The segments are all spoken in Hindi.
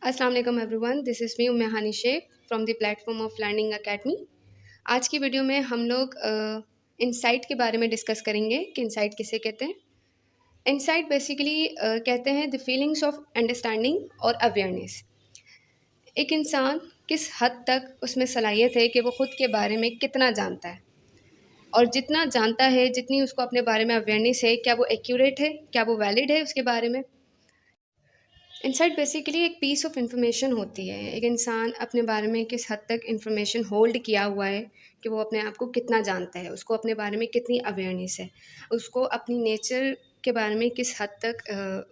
अस्सलाम वालेकुम everyone, this is me Umme Hani Shaikh from the platform of learning academy. आज की वीडियो में हम लोग इंसाइट के बारे में डिस्कस करेंगे कि इंसाइट किसे कहते हैं। इंसाइट बेसिकली कहते हैं द फीलिंग्स ऑफ अंडरस्टैंडिंग और अवेयरनेस। एक इंसान किस हद तक उसमें सलाहियत है कि वो ख़ुद के बारे में कितना जानता है, और जितना जानता है, जितनी उसको अपने बारे में अवेयरनेस है, क्या वो एक्यूरेट है, क्या वो वैलिड है उसके बारे में। इंसाइट बेसिकली एक पीस ऑफ इंफॉर्मेशन होती है। एक इंसान अपने बारे में किस हद तक इंफॉर्मेशन होल्ड किया हुआ है कि वो अपने आप को कितना जानता है, उसको अपने बारे में कितनी अवेयरनेस है, उसको अपनी नेचर के बारे में किस हद तक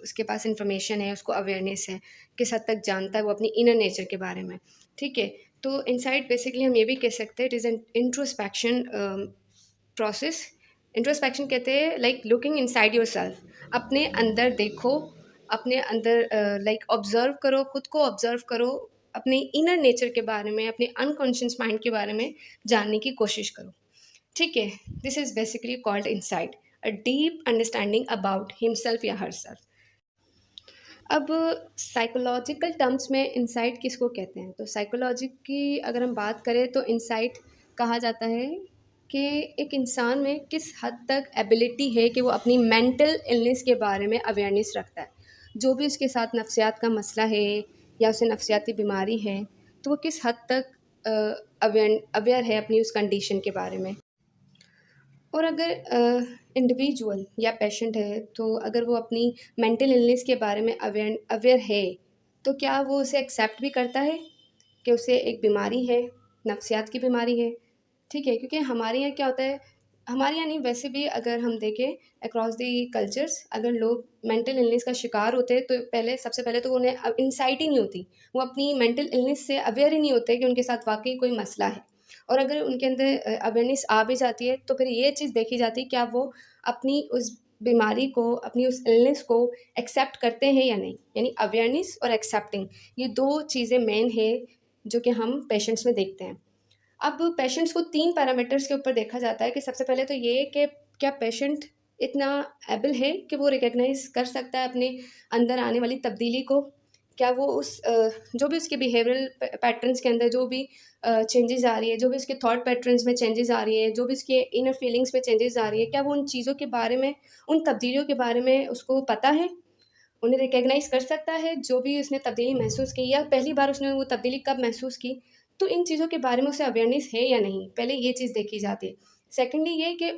उसके पास इंफॉर्मेशन है, उसको अवेयरनेस है, किस हद तक जानता है वो अपनी इनर नेचर के बारे में। ठीक है, तो इंसाइट बेसिकली हम ये भी कह सकते हैं it is an introspection process. Introspection कहते हैं लाइक लुकिंग इनसाइड योरसेल्फ। अपने अंदर देखो, अपने अंदर लाइक ऑब्जर्व करो, खुद को ऑब्जर्व करो, अपने इनर नेचर के बारे में, अपने अनकॉन्शियस माइंड के बारे में जानने की कोशिश करो। ठीक है, this is basically called insight, a deep understanding about himself या हरसेल्फ। अब साइकोलॉजिकल टर्म्स में इंसाइट किसको कहते हैं, तो साइकोलॉजी की अगर हम बात करें तो इंसाइट कहा जाता है कि एक इंसान में किस हद तक एबिलिटी है कि वो अपनी मेंटल इलनेस के बारे में अवेयरनेस रखता है। जो भी उसके साथ नफ्सियात का मसला है या उसे नफ्सियाती बीमारी है, तो वो किस हद तक अवेयर है अपनी उस कंडीशन के बारे में। और अगर इंडिविजुअल या पेशेंट है, तो अगर वो अपनी मेंटल इलनेस के बारे में अवेयर अवेयर है, तो क्या वो उसे एक्सेप्ट भी करता है कि उसे एक बीमारी है, नफ्सियात की बीमारी है। ठीक है, क्योंकि हमारे यहाँ क्या होता है, हमारे यहाँ नहीं वैसे भी अगर हम देखें अक्रॉस दी कल्चर्स, अगर लोग मेंटल इलनेस का शिकार होते हैं तो सबसे पहले तो उन्हें इंसाइट ही नहीं होती, वो अपनी मेंटल इलनेस से अवेयर ही नहीं होते कि उनके साथ वाकई कोई मसला है। और अगर उनके अंदर अवेयरनेस आ भी जाती है तो फिर ये चीज़ देखी जाती है क्या वो अपनी उस बीमारी को, अपनी उस इलनेस को एक्सेप्ट करते हैं या नहीं। यानी अवेयरनेस और एक्सेप्टिंग, ये दो चीज़ें मेन है जो कि हम पेशेंट्स में देखते हैं। अब पेशेंट्स को 3 पैरामीटर्स के ऊपर देखा जाता है कि सबसे पहले तो ये कि क्या पेशेंट इतना एबल है कि वो रिकॉग्नाइज़ कर सकता है अपने अंदर आने वाली तब्दीली को। क्या वो जो भी उसके बिहेवियरल पैटर्न्स के अंदर जो भी चेंजेज़ आ रही है, जो भी उसके थॉट पैटर्न्स में चेंजेज़ आ रही है, जो भी उसके इनर फीलिंग्स में चेंजेज़ आ रही है, क्या वो उन चीज़ों के बारे में, उन तब्दीलियों के बारे में उसको पता है? उन्हें रिकॉग्नाइज़ कर सकता है जो भी उसने तब्दीली महसूस की, या पहली बार उसने वो तब्दीली कब महसूस की? तो इन चीज़ों के बारे में उसे अवेयरनेस है या नहीं, पहले ये चीज़ देखी जाती है। सेकंडली ये कि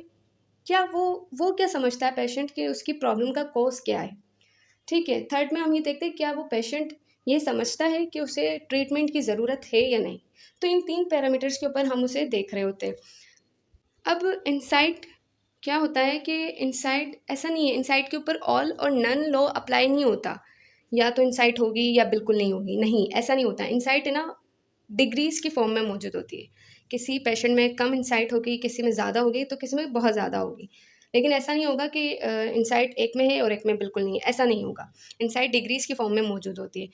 क्या वो क्या समझता है पेशेंट कि उसकी प्रॉब्लम का कॉज़ क्या है? ठीक है, थर्ड में हम ये देखते हैं क्या वो पेशेंट ये समझता है कि उसे ट्रीटमेंट की ज़रूरत है या नहीं? तो इन 3 पैरामीटर्स के ऊपर हम उसे देख रहे होते हैं। अब इनसाइट क्या होता है कि इनसाइट ऐसा नहीं है, इनसाइट के ऊपर ऑल और नन लॉ अप्लाई नहीं होता। या तो इनसाइट होगी या बिल्कुल नहीं होगी, नहीं ऐसा नहीं होता। इनसाइट है ना, डिग्रीज़ की फॉर्म में मौजूद होती है। किसी पेशेंट में कम इनसाइट होगी, किसी में ज़्यादा होगी, तो किसी में बहुत ज़्यादा होगी। लेकिन ऐसा नहीं होगा कि इनसाइट एक में है और एक में बिल्कुल नहीं है, ऐसा नहीं होगा। इनसाइट डिग्रीज़ की फॉर्म में मौजूद होती है।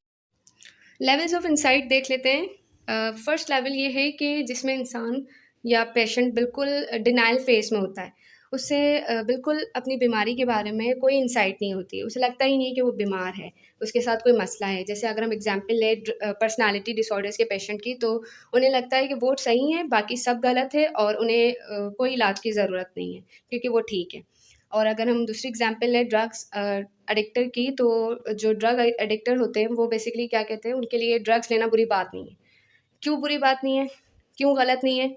लेवल्स ऑफ इनसाइट देख लेते हैं। फर्स्ट लेवल ये है कि जिसमें इंसान या पेशेंट बिल्कुल डिनायल फेज़ में होता है। उसे बिल्कुल अपनी बीमारी के बारे में कोई इनसाइट नहीं होती है। उसे लगता ही नहीं कि वो बीमार है, उसके साथ कोई मसला है। जैसे अगर हम एग्ज़ाम्पल लें पर्सनैलिटी डिसऑर्डर्स के पेशेंट की, तो उन्हें लगता है कि वो सही हैं, बाकी सब गलत है और उन्हें कोई इलाज की ज़रूरत नहीं है क्योंकि वो ठीक है। और अगर हम दूसरी एग्ज़ाम्पल लें ड्रग्स एडिक्टर की, तो जो ड्रग एडिक्टर होते हैं वो बेसिकली क्या कहते हैं, उनके लिए ड्रग्स लेना बुरी बात नहीं है। क्यों बुरी बात नहीं है? क्यों गलत नहीं है?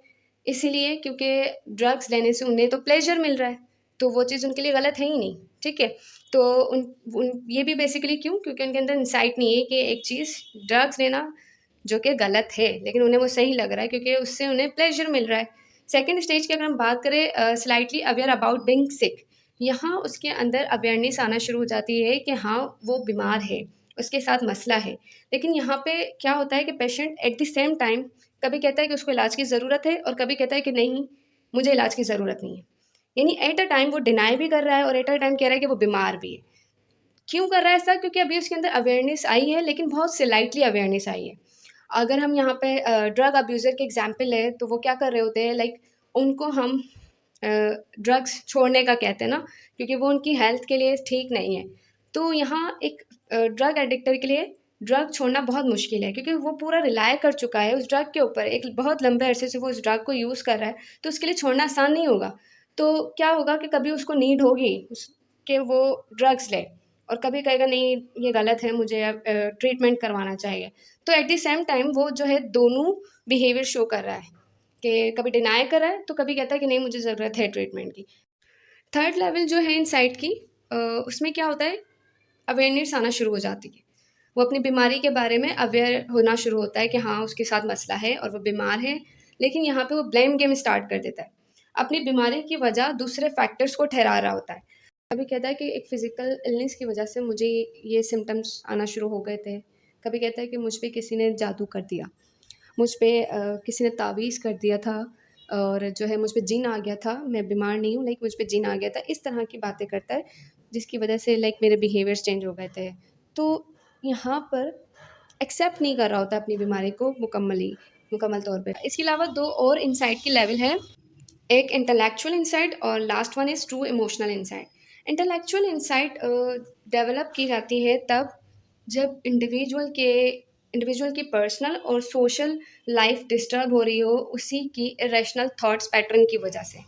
इसीलिए क्योंकि ड्रग्स लेने से उन्हें तो प्लेज़र मिल रहा है, तो वो चीज़ उनके लिए गलत है ही नहीं, ठीक है? तो उन उन ये भी बेसिकली क्यों? क्योंकि उनके अंदर इनसाइट नहीं है कि एक चीज़ ड्रग्स लेना जो कि गलत है, लेकिन उन्हें वो सही लग रहा है क्योंकि उससे उन्हें प्लेज़र मिल रहा है। सेकंड स्टेज की अगर हम बात करें स्लाइटली अवेयर अबाउट बीइंग सिक, यहाँ उसके अंदर अवेयरनेस आना शुरू हो जाती है कि हाँ, वो बीमार है, उसके साथ मसला है। लेकिन यहाँ पे क्या होता है कि patient at the same time कभी कहता है कि उसको इलाज की ज़रूरत है और कभी कहता है कि नहीं, मुझे इलाज की ज़रूरत नहीं है। यानी एट अ टाइम वो डिनाई भी कर रहा है और एट अ टाइम कह रहा है कि वो बीमार भी है। क्यों कर रहा है ऐसा? क्योंकि अभी उसके अंदर अवेयरनेस आई है, लेकिन बहुत स्लाइटली अवेयरनेस आई है। अगर हम यहाँ पे ड्रग अब्यूज़र के एग्ज़ाम्पल लें, तो वो क्या कर रहे होते हैं, लाइक उनको हम ड्रग्स छोड़ने का कहते हैं ना, क्योंकि वो उनकी हेल्थ के लिए ठीक नहीं है। तो यहाँ एक ड्रग एडिक्टर के लिए ड्रग छोड़ना बहुत मुश्किल है, क्योंकि वो पूरा रिलाय कर चुका है उस ड्रग के ऊपर, एक बहुत लंबे अरसे से वो उस ड्रग को यूज़ कर रहा है, तो उसके लिए छोड़ना आसान नहीं होगा। तो क्या होगा कि कभी उसको नीड होगी कि वो ड्रग्स ले, और कभी कहेगा नहीं ये गलत है, मुझे अब ट्रीटमेंट करवाना चाहिए। तो एट द सेम टाइम वो जो है दोनों बिहेवियर शो कर रहा है, कि कभी डिनाई कर रहा है तो कभी कहता है कि नहीं मुझे ज़रूरत है ट्रीटमेंट की। थर्ड लेवल जो है इनसाइट की, उसमें क्या होता है, अवेयरनेस आना शुरू हो जाती है। वो अपनी बीमारी के बारे में अवेयर होना शुरू होता है कि हाँ उसके साथ मसला है और वो बीमार है, लेकिन यहाँ पे वो ब्लेम गेम स्टार्ट कर देता है। अपनी बीमारी की वजह दूसरे फैक्टर्स को ठहरा रहा होता है। कभी कहता है कि एक फिजिकल इलनेस की वजह से मुझे ये सिम्टम्स आना शुरू हो गए थे। कभी कहता है कि मुझ पे किसी ने जादू कर दिया, मुझ पे किसी ने तावीज़ कर दिया था, और जो है मुझ पे जिन आ गया था, मैं बीमार नहीं हूँ लाइक मुझ पे जिन आ गया था। इस तरह की बातें करता है, जिसकी वजह से लाइक मेरे बिहेवियर्स चेंज हो गए थे। तो यहाँ पर एक्सेप्ट नहीं कर रहा होता अपनी बीमारी को मुकम्मल तौर पे। इसके अलावा 2 और इनसाइट की लेवल है, एक इंटेलेक्चुअल इनसाइट और last one is true emotional insight. Intellectual insight develop की जाती है तब जब इंडिविजुअल की पर्सनल और सोशल लाइफ डिस्टर्ब हो रही हो उसी की इरेशनल थॉट्स पैटर्न की वजह से,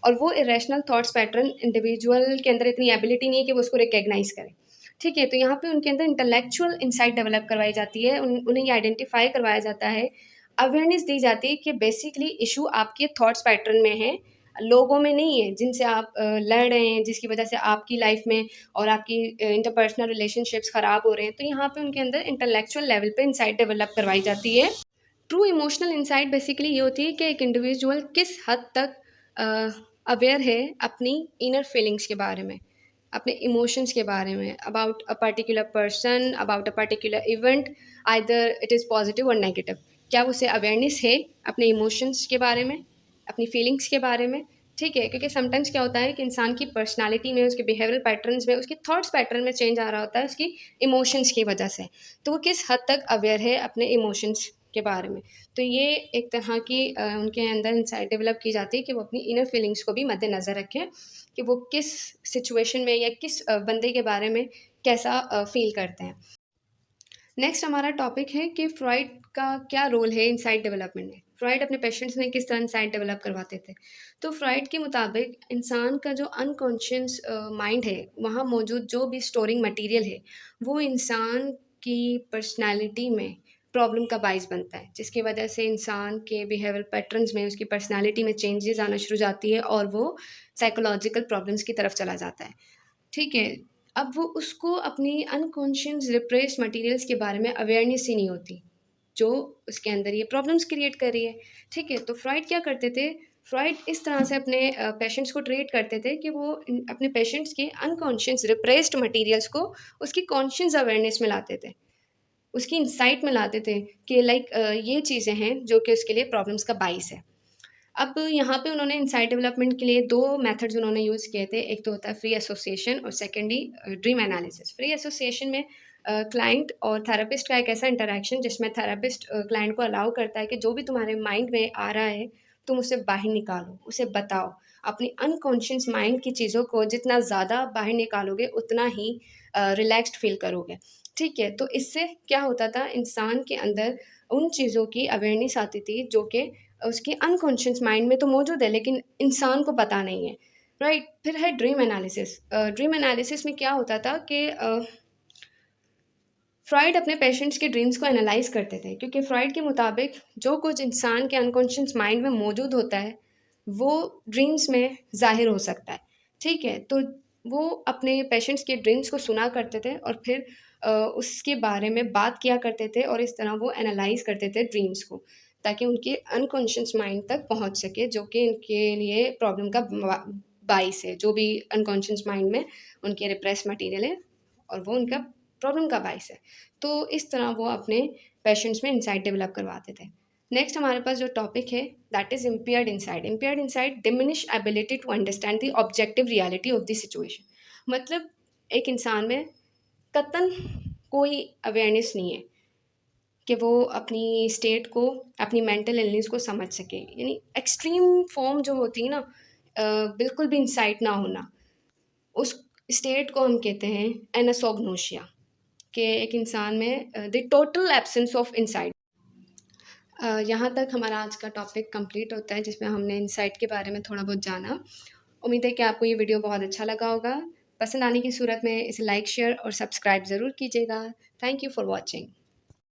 और वो इरेशनल थॉट्स पैटर्न इंडिविजुअल के अंदर इतनी एबिलिटी नहीं है कि वो उसको रिकग्नाइज करे। ठीक है, तो यहाँ पे उनके अंदर इंटेलेक्चुअल इंसाइट डेवलप करवाई जाती है, उन्हें ये आइडेंटिफाई करवाया जाता है, अवेयरनेस दी जाती है कि बेसिकली इशू आपके थॉट्स पैटर्न में है, लोगों में नहीं है जिनसे आप लड़ रहे हैं, जिसकी वजह से आपकी लाइफ में और आपकी इंटरपर्सनल रिलेशनशिप्स ख़राब हो रहे हैं। तो यहाँ पे उनके अंदर इंटेलेक्चुअल लेवल पे इंसाइट डेवलप करवाई जाती है। ट्रू इमोशनल इंसाइट बेसिकली ये होती है कि एक इंडिविजुअल किस हद तक अवेयर है अपनी इनर फीलिंग्स के बारे में, अपने इमोशंस के बारे में, about a particular person, about a particular event, either it is positive और नेगेटिव। क्या उसे अवेयरनेस है अपने इमोशंस के बारे में, अपनी फीलिंग्स के बारे में। ठीक है, क्योंकि समटाइम्स क्या होता है कि इंसान की पर्सनालिटी में, उसके बिहेवियरल पैटर्न्स में, उसके थॉट्स पैटर्न में चेंज आ रहा होता है उसकी इमोशंस की वजह से। तो वो किस हद तक अवेयर है अपने इमोशंस के बारे में। तो ये एक तरह की उनके अंदर इंसाइट डेवलप की जाती है कि वो अपनी इनर फीलिंग्स को भी मद्देनज़र रखें, कि वो किस सिचुएशन में या किस बंदे के बारे में कैसा फ़ील करते हैं। नेक्स्ट हमारा टॉपिक है कि फ्रॉइड का क्या रोल है इनसाइट डेवलपमेंट में। फ्रॉइड अपने पेशेंट्स में किस तरह इनसाइट डेवलप करवाते थे। तो फ्रॉइड के मुताबिक इंसान का जो अनकॉन्शियस माइंड है, वहाँ मौजूद जो भी स्टोरिंग मटेरियल है, वो इंसान की पर्सनैलिटी में प्रॉब्लम का बाइस बनता है, जिसकी वजह से इंसान के बिहेवियर पैटर्न्स में, उसकी पर्सनैलिटी में चेंजेस आना शुरू जाती है और वो साइकोलॉजिकल प्रॉब्लम्स की तरफ चला जाता है। ठीक है, अब वो उसको अपनी अनकॉन्शियस रिप्रेस्ड मटेरियल्स के बारे में अवेयरनेस ही नहीं होती, जो उसके अंदर ये प्रॉब्लम्स क्रिएट कर रही है। ठीक है, तो फ्रॉइड क्या करते थे, फ्रॉइड इस तरह से अपने पेशेंट्स को ट्रीट करते थे कि वो अपने पेशेंट्स के अनकॉन्शियस रिप्रेस्ड मटेरियल्स को उसकी कॉन्शियस अवेयरनेस में लाते थे, उसकी इंसाइट में लाते थे कि लाइक ये चीज़ें हैं जो कि उसके लिए प्रॉब्लम्स का बाइस है। अब यहाँ पे उन्होंने इनसाइट डेवलपमेंट के लिए 2 मेथड्स उन्होंने यूज़ किए थे। एक तो होता है फ्री एसोसिएशन और secondly dream analysis. Free association में क्लाइंट और थेरेपिस्ट का एक ऐसा इंटरैक्शन जिसमें थेरेपिस्ट क्लाइंट को अलाउ करता है कि जो भी तुम्हारे माइंड में आ रहा है, तुम उसे बाहर निकालो, उसे बताओ। अपनी अनकॉन्शियस माइंड की चीज़ों को जितना ज़्यादा बाहर निकालोगे, उतना ही रिलैक्स्ड फ़ील करोगे। ठीक है? तो इससे क्या होता था, इंसान के अंदर उन चीज़ों की अवेयरनेस आती थी जो कि उसके अनकॉन्शियस माइंड में तो मौजूद है, लेकिन इंसान को पता नहीं है, राइट। फिर है ड्रीम एनालिसिस। ड्रीम एनालिसिस में क्या होता था कि फ्रॉइड अपने पेशेंट्स के ड्रीम्स को एनालाइज करते थे, क्योंकि फ्रॉइड के मुताबिक जो कुछ इंसान के अनकॉन्शियस माइंड में मौजूद होता है वो ड्रीम्स में जाहिर हो सकता है। ठीक है, तो वो अपने पेशेंट्स के ड्रीम्स को सुना करते थे और फिर उसके बारे में बात किया करते थे, और इस तरह वो एनालाइज करते थे ड्रीम्स को, ताकि उनके अनकॉन्शियस माइंड तक पहुंच सके, जो कि इनके लिए प्रॉब्लम का बाइस है, जो भी अनकॉन्शियस माइंड में उनके रिप्रेस मटेरियल है और वो उनका प्रॉब्लम का बाइस है। तो इस तरह वो अपने पेशेंट्स में इंसाइट डेवलप करवाते थे। नेक्स्ट हमारे पास जो टॉपिक है that is impaired insight. Impaired insight diminish ability to understand the objective reality of the situation. मतलब एक इंसान में कतन कोई अवेयरनेस नहीं है कि वो अपनी स्टेट को, अपनी मेंटल इलनेस को समझ सके। यानी एक्सट्रीम फॉर्म जो होती है ना, बिल्कुल भी इंसाइट ना होना, उस स्टेट को हम कहते हैं एनासोग्नोशिया। कि एक इंसान में the total absence of insight. यहाँ तक हमारा आज का टॉपिक कंप्लीट होता है, जिसमें हमने इनसाइट के बारे में थोड़ा बहुत जाना। उम्मीद है कि आपको ये वीडियो बहुत अच्छा लगा होगा। पसंद आने की सूरत में इसे लाइक, शेयर और सब्सक्राइब ज़रूर कीजिएगा। Thank you for watching.